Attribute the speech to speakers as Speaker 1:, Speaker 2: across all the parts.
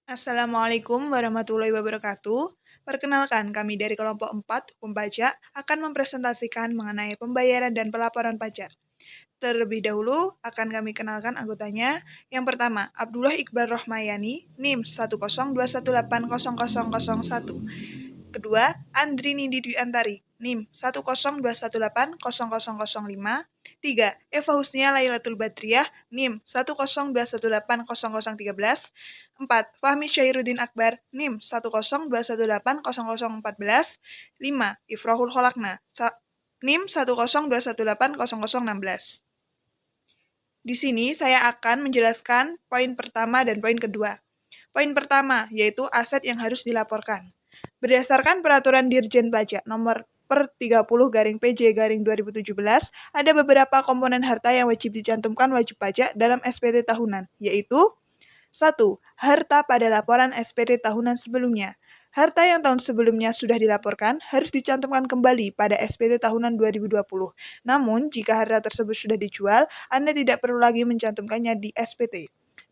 Speaker 1: Assalamualaikum warahmatullahi wabarakatuh. Perkenalkan, kami dari kelompok 4 Hukum Pajak akan mempresentasikan mengenai pembayaran dan pelaporan pajak. Terlebih dahulu akan kami kenalkan anggotanya. Yang pertama, Abdullah Iqbal Rohmayani, NIM 102180001. Kedua, Andrini Dwi Antari, NIM 102180005. Tiga, Eva Husnia Lailatul Badriah, NIM 102180013. Empat, Fahmi Syairuddin Akbar, NIM 102180014. Lima, Ifrohul Kholakna, NIM 102180016. Di sini saya akan menjelaskan poin pertama dan poin kedua. Poin pertama, yaitu aset yang harus dilaporkan. Berdasarkan Peraturan Dirjen Pajak Nomor per 30-PJ-2017, ada beberapa komponen harta yang wajib dicantumkan wajib pajak dalam SPT tahunan, yaitu 1. Harta pada laporan SPT tahunan sebelumnya. Harta yang tahun sebelumnya sudah dilaporkan harus dicantumkan kembali pada SPT tahunan 2020. Namun, jika harta tersebut sudah dijual, Anda tidak perlu lagi mencantumkannya di SPT.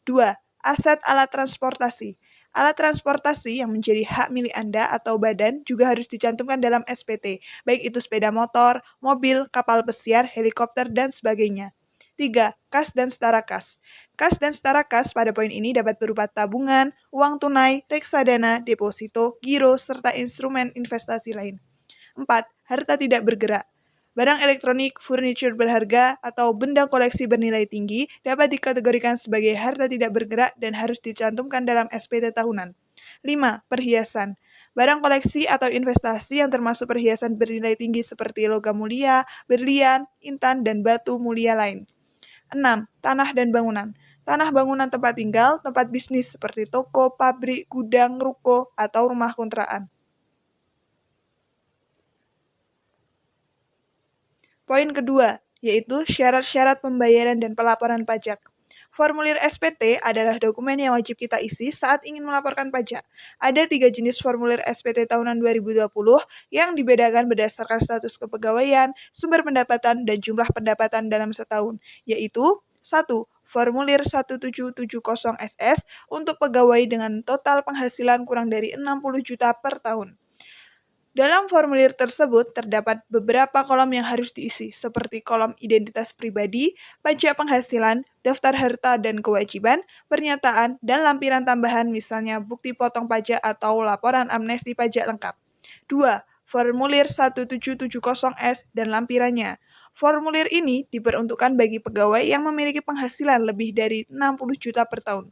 Speaker 1: 2. Aset alat transportasi. Alat transportasi yang menjadi hak milik Anda atau badan juga harus dicantumkan dalam SPT, baik itu sepeda motor, mobil, kapal pesiar, helikopter, dan sebagainya. 3. Kas dan setara kas. Kas dan setara kas pada poin ini dapat berupa tabungan, uang tunai, reksadana, deposito, giro, serta instrumen investasi lain. 4. Harta tidak bergerak. Barang elektronik, furniture berharga, atau benda koleksi bernilai tinggi dapat dikategorikan sebagai harta tidak bergerak dan harus dicantumkan dalam SPT tahunan. 5. Perhiasan. Barang koleksi atau investasi yang termasuk perhiasan bernilai tinggi seperti logam mulia, berlian, intan, dan batu mulia lain. 6. Tanah dan bangunan. Tanah bangunan tempat tinggal, tempat bisnis seperti toko, pabrik, gudang, ruko, atau rumah kontrakan. Poin kedua, yaitu syarat-syarat pembayaran dan pelaporan pajak. Formulir SPT adalah dokumen yang wajib kita isi saat ingin melaporkan pajak. Ada 3 jenis formulir SPT tahunan 2020 yang dibedakan berdasarkan status kepegawaian, sumber pendapatan, dan jumlah pendapatan dalam setahun, yaitu 1. Formulir 1770SS untuk pegawai dengan total penghasilan kurang dari 60 juta per tahun. Dalam formulir tersebut terdapat beberapa kolom yang harus diisi, seperti kolom identitas pribadi, pajak penghasilan, daftar harta dan kewajiban, pernyataan, dan lampiran tambahan misalnya bukti potong pajak atau laporan amnesti pajak lengkap. 2. Formulir 1770S dan lampirannya. Formulir ini diperuntukkan bagi pegawai yang memiliki penghasilan lebih dari 60 juta per tahun.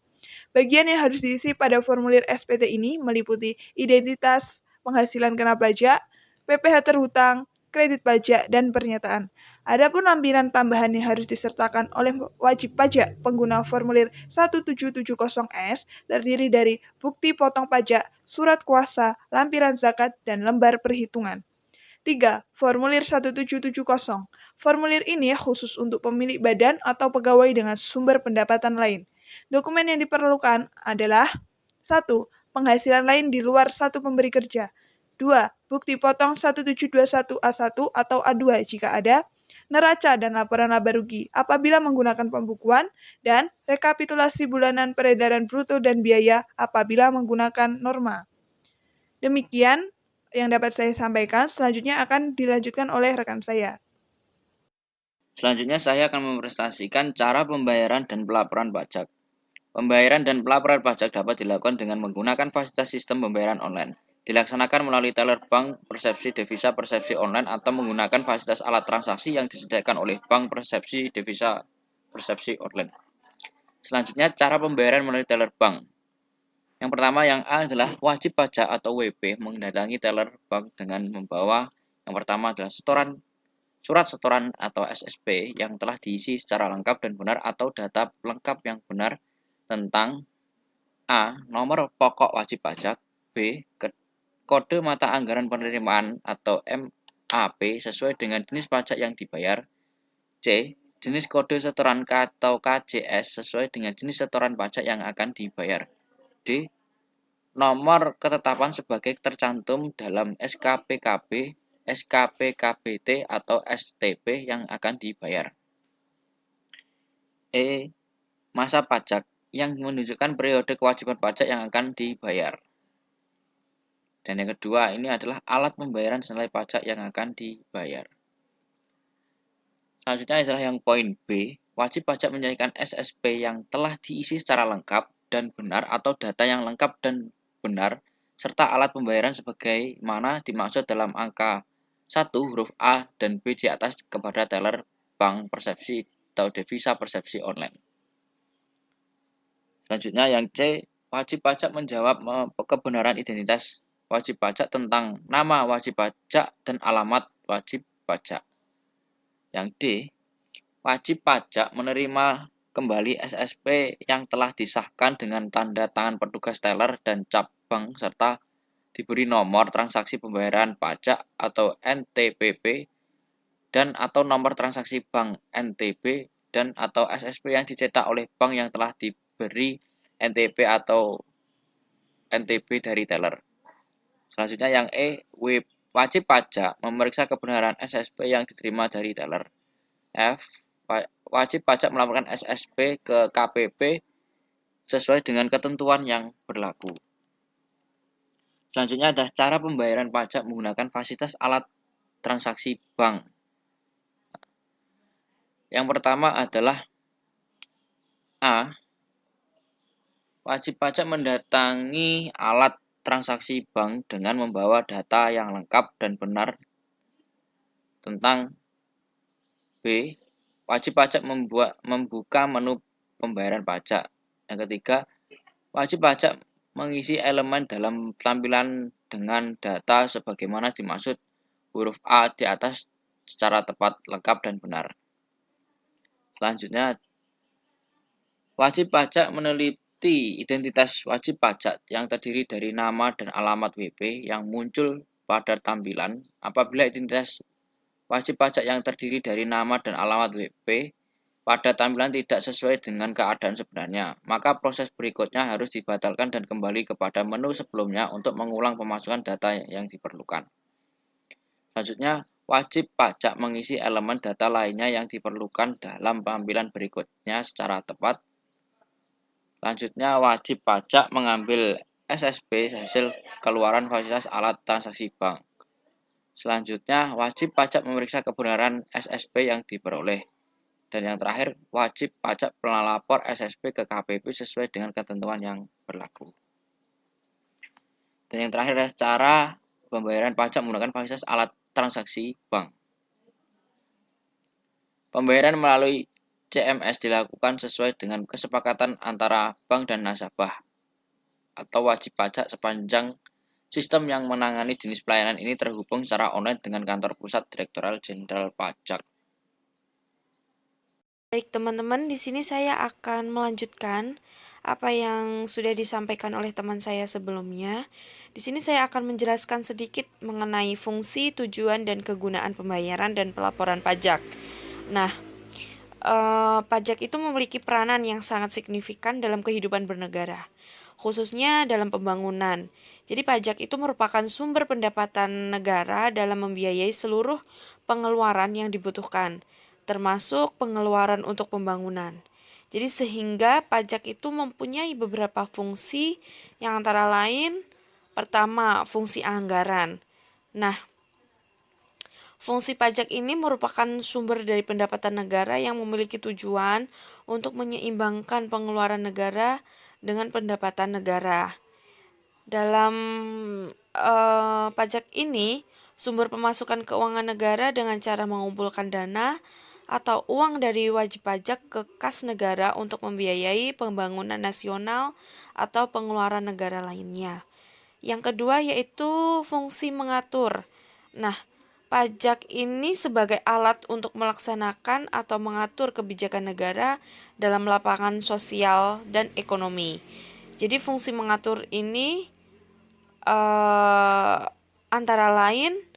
Speaker 1: Bagian yang harus diisi pada formulir SPT ini meliputi identitas penghasilan kena pajak, PPh terhutang, kredit pajak, dan pernyataan. Adapun lampiran tambahan yang harus disertakan oleh wajib pajak pengguna formulir 1770S terdiri dari bukti potong pajak, surat kuasa, lampiran zakat, dan lembar perhitungan. 3. Formulir 1770. Formulir ini khusus untuk pemilik badan atau pegawai dengan sumber pendapatan lain. Dokumen yang diperlukan adalah 1. Penghasilan lain di luar satu pemberi kerja. 2. Bukti potong 1721A1 atau A2 jika ada, neraca dan laporan laba rugi apabila menggunakan pembukuan, dan rekapitulasi bulanan peredaran bruto dan biaya apabila menggunakan norma. Demikian yang dapat saya sampaikan, selanjutnya akan dilanjutkan oleh rekan saya.
Speaker 2: Selanjutnya saya akan mempresentasikan cara pembayaran dan pelaporan pajak. Pembayaran dan pelaporan pajak dapat dilakukan dengan menggunakan fasilitas sistem pembayaran online. Dilaksanakan melalui teller bank, persepsi devisa, persepsi online, atau menggunakan fasilitas alat transaksi yang disediakan oleh bank, persepsi devisa, persepsi online. Selanjutnya, cara pembayaran melalui teller bank. Yang pertama, yang A adalah wajib pajak atau WP mendatangi teller bank dengan membawa yang pertama adalah surat setoran atau SSP yang telah diisi secara lengkap dan benar atau data lengkap yang benar tentang A. Nomor pokok wajib pajak, B. Kode mata anggaran penerimaan atau MAP sesuai dengan jenis pajak yang dibayar, C. Jenis kode setoran atau KJS sesuai dengan jenis setoran pajak yang akan dibayar, D. Nomor ketetapan sebagai tercantum dalam SKPKB, SKPKBT, atau STP yang akan dibayar. E. Masa pajak yang menunjukkan periode kewajiban pajak yang akan dibayar. Dan yang kedua, ini adalah alat pembayaran senilai pajak yang akan dibayar. Selanjutnya adalah yang poin B, wajib pajak menyajikan SSP yang telah diisi secara lengkap dan benar atau data yang lengkap dan benar, serta alat pembayaran sebagaimana dimaksud dalam angka 1 huruf A dan B di atas kepada teller bank persepsi atau devisa persepsi online. Selanjutnya yang C, wajib pajak menjawab kebenaran identitas wajib pajak tentang nama wajib pajak dan alamat wajib pajak. Yang D, wajib pajak menerima kembali SSP yang telah disahkan dengan tanda tangan petugas teller dan cap bank serta diberi nomor transaksi pembayaran pajak atau NTPP dan atau nomor transaksi bank NTB dan atau SSP yang dicetak oleh bank yang telah diberi NTP atau NTB dari teller. Selanjutnya yang E, wajib pajak memeriksa kebenaran SSP yang diterima dari teller. F, wajib pajak melaporkan SSP ke KPP sesuai dengan ketentuan yang berlaku. Selanjutnya adalah cara pembayaran pajak menggunakan fasilitas alat transaksi bank. Yang pertama adalah A, wajib pajak mendatangi alat transaksi bank dengan membawa data yang lengkap dan benar tentang B, wajib pajak membuka menu pembayaran pajak. Yang ketiga, wajib pajak mengisi elemen dalam tampilan dengan data sebagaimana dimaksud huruf A di atas secara tepat, lengkap, dan benar. Selanjutnya, wajib pajak meneliti identitas wajib pajak yang terdiri dari nama dan alamat WP yang muncul pada tampilan. Apabila identitas wajib pajak yang terdiri dari nama dan alamat WP pada tampilan tidak sesuai dengan keadaan sebenarnya, maka proses berikutnya harus dibatalkan dan kembali kepada menu sebelumnya untuk mengulang pemasukan data yang diperlukan. Selanjutnya, wajib pajak mengisi elemen data lainnya yang diperlukan dalam tampilan berikutnya secara tepat. Selanjutnya, wajib pajak mengambil SSP hasil keluaran fasilitas alat transaksi bank. Selanjutnya, wajib pajak memeriksa kebenaran SSP yang diperoleh. Dan yang terakhir, wajib pajak melapor SSP ke KPP sesuai dengan ketentuan yang berlaku. Dan yang terakhir adalah cara pembayaran pajak menggunakan fasilitas alat transaksi bank. Pembayaran melalui CMS dilakukan sesuai dengan kesepakatan antara bank dan nasabah atau wajib pajak sepanjang sistem yang menangani jenis pelayanan ini terhubung secara online dengan kantor pusat Direktorat Jenderal Pajak.
Speaker 3: Baik teman-teman, di sini saya akan melanjutkan apa yang sudah disampaikan oleh teman saya sebelumnya. Di sini saya akan menjelaskan sedikit mengenai fungsi, tujuan, dan kegunaan pembayaran dan pelaporan pajak. Nah, pajak itu memiliki peranan yang sangat signifikan dalam kehidupan bernegara, khususnya dalam pembangunan. Jadi pajak itu merupakan sumber pendapatan negara dalam membiayai seluruh pengeluaran yang dibutuhkan, termasuk pengeluaran untuk pembangunan. Jadi sehingga pajak itu mempunyai beberapa fungsi yang antara lain pertama fungsi anggaran. Nah, fungsi pajak ini merupakan sumber dari pendapatan negara yang memiliki tujuan untuk menyeimbangkan pengeluaran negara dengan pendapatan negara. Dalam pajak ini, sumber pemasukan keuangan negara dengan cara mengumpulkan dana atau uang dari wajib pajak ke kas negara untuk membiayai pembangunan nasional atau pengeluaran negara lainnya. Yang kedua yaitu fungsi mengatur. Nah, pajak ini sebagai alat untuk melaksanakan atau mengatur kebijakan negara dalam lapangan sosial dan ekonomi. Jadi fungsi mengatur ini antara lain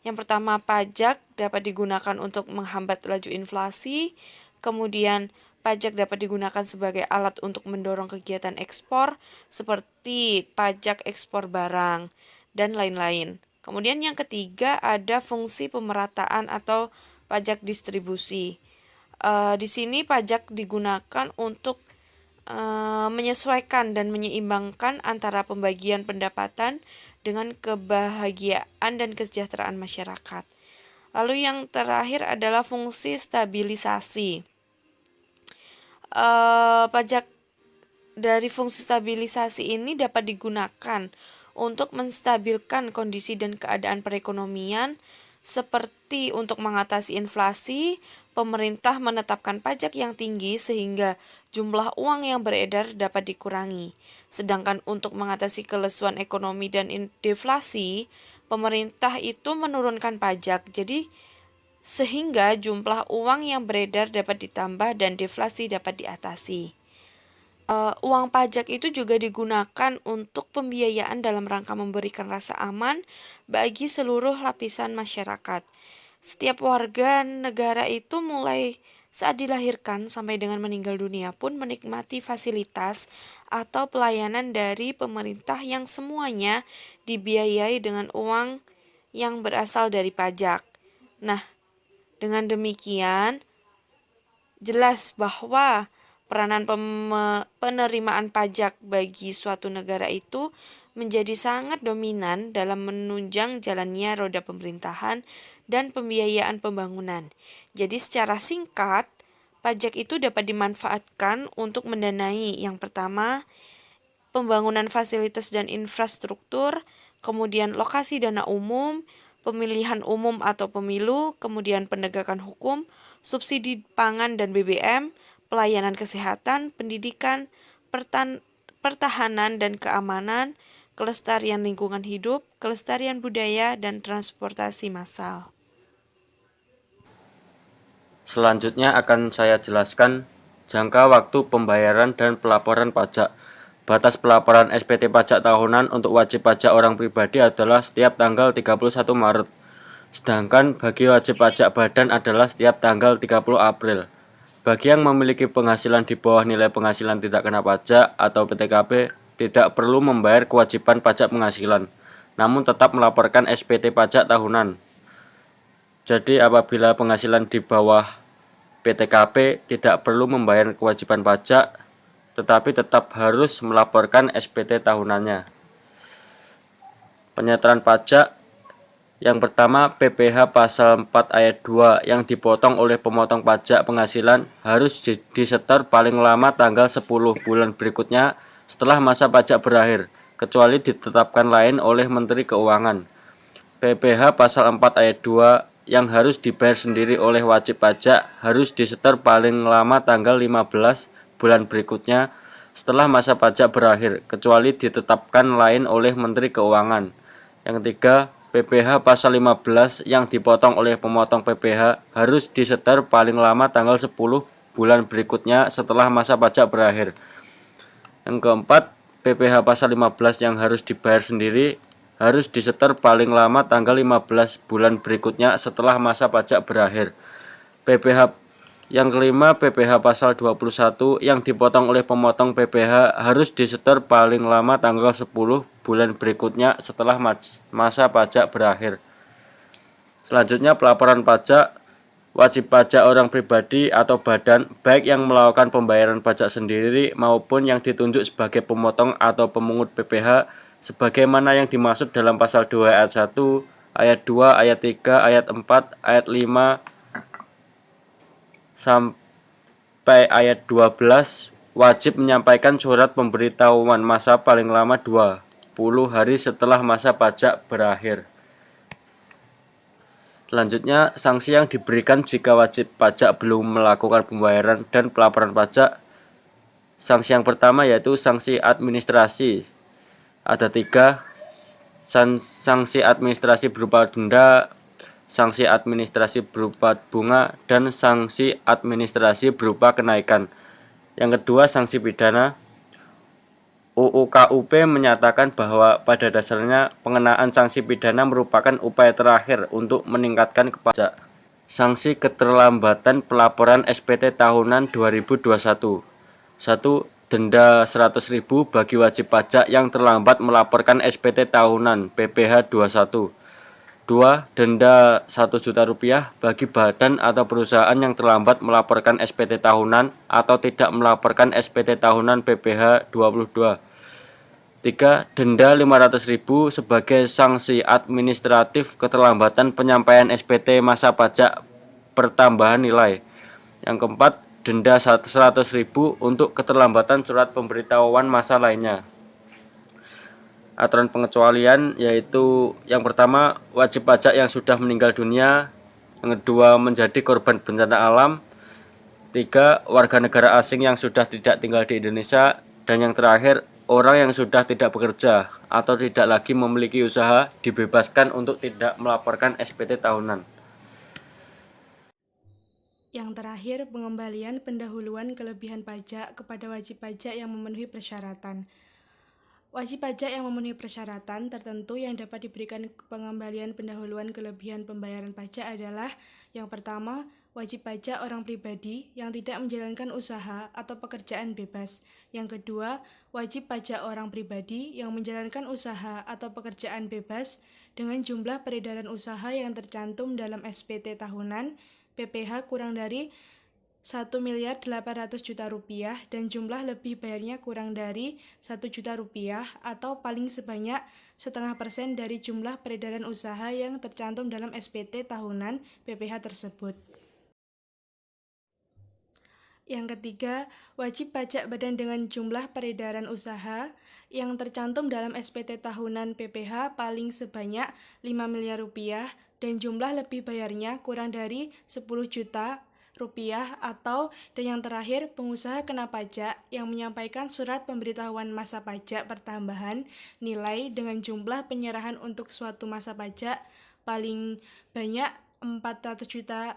Speaker 3: yang pertama, pajak dapat digunakan untuk menghambat laju inflasi. Kemudian, pajak dapat digunakan sebagai alat untuk mendorong kegiatan ekspor seperti pajak ekspor barang dan lain-lain. Kemudian yang ketiga ada fungsi pemerataan atau pajak distribusi. Di sini pajak digunakan untuk menyesuaikan dan menyeimbangkan antara pembagian pendapatan dengan kebahagiaan dan kesejahteraan masyarakat. Lalu yang terakhir adalah fungsi stabilisasi. Pajak dari fungsi stabilisasi ini dapat digunakan untuk menstabilkan kondisi dan keadaan perekonomian, seperti untuk mengatasi inflasi. Pemerintah menetapkan pajak yang tinggi sehingga jumlah uang yang beredar dapat dikurangi. Sedangkan untuk mengatasi kelesuan ekonomi dan deflasi, pemerintah itu menurunkan pajak. Jadi sehingga jumlah uang yang beredar dapat ditambah dan deflasi dapat diatasi. Uang pajak itu juga digunakan untuk pembiayaan dalam rangka memberikan rasa aman bagi seluruh lapisan masyarakat. Setiap warga negara itu mulai saat dilahirkan sampai dengan meninggal dunia pun menikmati fasilitas atau pelayanan dari pemerintah yang semuanya dibiayai dengan uang yang berasal dari pajak. Nah, dengan demikian jelas bahwa peranan penerimaan pajak bagi suatu negara itu menjadi sangat dominan dalam menunjang jalannya roda pemerintahan dan pembiayaan pembangunan. Jadi secara singkat, pajak itu dapat dimanfaatkan untuk mendanai yang pertama, pembangunan fasilitas dan infrastruktur, kemudian lokasi dana umum, pemilihan umum atau pemilu, kemudian penegakan hukum, subsidi pangan dan BBM, pelayanan kesehatan, pendidikan, pertahanan dan keamanan, kelestarian lingkungan hidup, kelestarian budaya, dan transportasi massal.
Speaker 4: Selanjutnya akan saya jelaskan jangka waktu pembayaran dan pelaporan pajak. Batas pelaporan SPT pajak tahunan untuk wajib pajak orang pribadi adalah setiap tanggal 31 Maret. Sedangkan bagi wajib pajak badan adalah setiap tanggal 30 April. Bagi yang memiliki penghasilan di bawah nilai penghasilan tidak kena pajak atau PTKP, tidak perlu membayar kewajiban pajak penghasilan, namun tetap melaporkan SPT pajak tahunan. Jadi apabila penghasilan di bawah PTKP tidak perlu membayar kewajiban pajak, tetapi tetap harus melaporkan SPT tahunannya. Penyetoran pajak yang pertama, PPh pasal 4 ayat 2 yang dipotong oleh pemotong pajak penghasilan harus disetor paling lama tanggal 10 bulan berikutnya setelah masa pajak berakhir, kecuali ditetapkan lain oleh Menteri Keuangan. PPh pasal 4 ayat 2 yang harus dibayar sendiri oleh wajib pajak harus disetor paling lama tanggal 15 bulan berikutnya setelah masa pajak berakhir, kecuali ditetapkan lain oleh Menteri Keuangan. Yang ketiga, PPh pasal 15 yang dipotong oleh pemotong PPh harus disetor paling lama tanggal 10 bulan berikutnya setelah masa pajak berakhir. Yang keempat, PPh pasal 15 yang harus dibayar sendiri harus disetor paling lama tanggal 15 bulan berikutnya setelah masa pajak berakhir. PPh yang kelima, PPh pasal 21 yang dipotong oleh pemotong PPh harus disetor paling lama tanggal 10 bulan berikutnya setelah masa pajak berakhir. Selanjutnya, pelaporan pajak. Wajib pajak orang pribadi atau badan, baik yang melakukan pembayaran pajak sendiri maupun yang ditunjuk sebagai pemotong atau pemungut PPh, sebagaimana yang dimaksud dalam pasal 2 ayat 1, ayat 2, ayat 3, ayat 4, ayat 5, sampai ayat 12, wajib menyampaikan surat pemberitahuan masa paling lama 20 hari setelah masa pajak berakhir. Selanjutnya, sanksi yang diberikan jika wajib pajak belum melakukan pembayaran dan pelaporan pajak. Sanksi yang pertama yaitu sanksi administrasi. Ada 3, sanksi administrasi berupa denda, sanksi administrasi berupa bunga, dan sanksi administrasi berupa kenaikan. Yang kedua, sanksi pidana. UU KUP menyatakan bahwa pada dasarnya pengenaan sanksi pidana merupakan upaya terakhir untuk meningkatkan pajak. Sanksi keterlambatan pelaporan SPT tahunan 2021. 1. Denda 100.000 bagi wajib pajak yang terlambat melaporkan SPT tahunan PPh 21. 2. Denda Rp1.000.000 bagi badan atau perusahaan yang terlambat melaporkan SPT tahunan atau tidak melaporkan SPT tahunan PPh 22. 3. Denda Rp500.000 sebagai sanksi administratif keterlambatan penyampaian SPT masa pajak pertambahan nilai. Yang keempat, denda Rp100.000 untuk keterlambatan surat pemberitahuan masa lainnya. Aturan pengecualian yaitu yang pertama, wajib pajak yang sudah meninggal dunia. Yang kedua, menjadi korban bencana alam. 3. Warga negara asing yang sudah tidak tinggal di Indonesia. Dan yang terakhir, orang yang sudah tidak bekerja atau tidak lagi memiliki usaha dibebaskan untuk tidak melaporkan SPT tahunan.
Speaker 5: Yang terakhir, pengembalian pendahuluan kelebihan pajak kepada wajib pajak yang memenuhi persyaratan. Wajib pajak yang memenuhi persyaratan tertentu yang dapat diberikan pengembalian pendahuluan kelebihan pembayaran pajak adalah: yang pertama, wajib pajak orang pribadi yang tidak menjalankan usaha atau pekerjaan bebas. Yang kedua, wajib pajak orang pribadi yang menjalankan usaha atau pekerjaan bebas dengan jumlah peredaran usaha yang tercantum dalam SPT tahunan PPh kurang dari Rp1.800.000.000 dan jumlah lebih bayarnya kurang dari Rp1.000.000 atau paling sebanyak 0,5% dari jumlah peredaran usaha yang tercantum dalam SPT tahunan PPh tersebut. Yang ketiga, wajib pajak badan dengan jumlah peredaran usaha yang tercantum dalam SPT tahunan PPh paling sebanyak Rp5 miliar dan jumlah lebih bayarnya kurang dari Rp10 juta atau, dan yang terakhir, pengusaha kena pajak yang menyampaikan surat pemberitahuan masa pajak pertambahan nilai dengan jumlah penyerahan untuk suatu masa pajak paling banyak Rp400 juta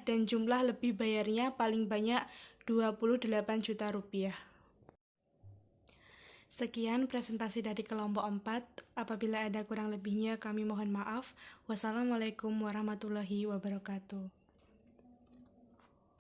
Speaker 5: dan jumlah lebih bayarnya paling banyak Rp28 juta. Sekian presentasi dari kelompok 4. Apabila ada kurang lebihnya kami mohon maaf. Wassalamualaikum warahmatullahi wabarakatuh.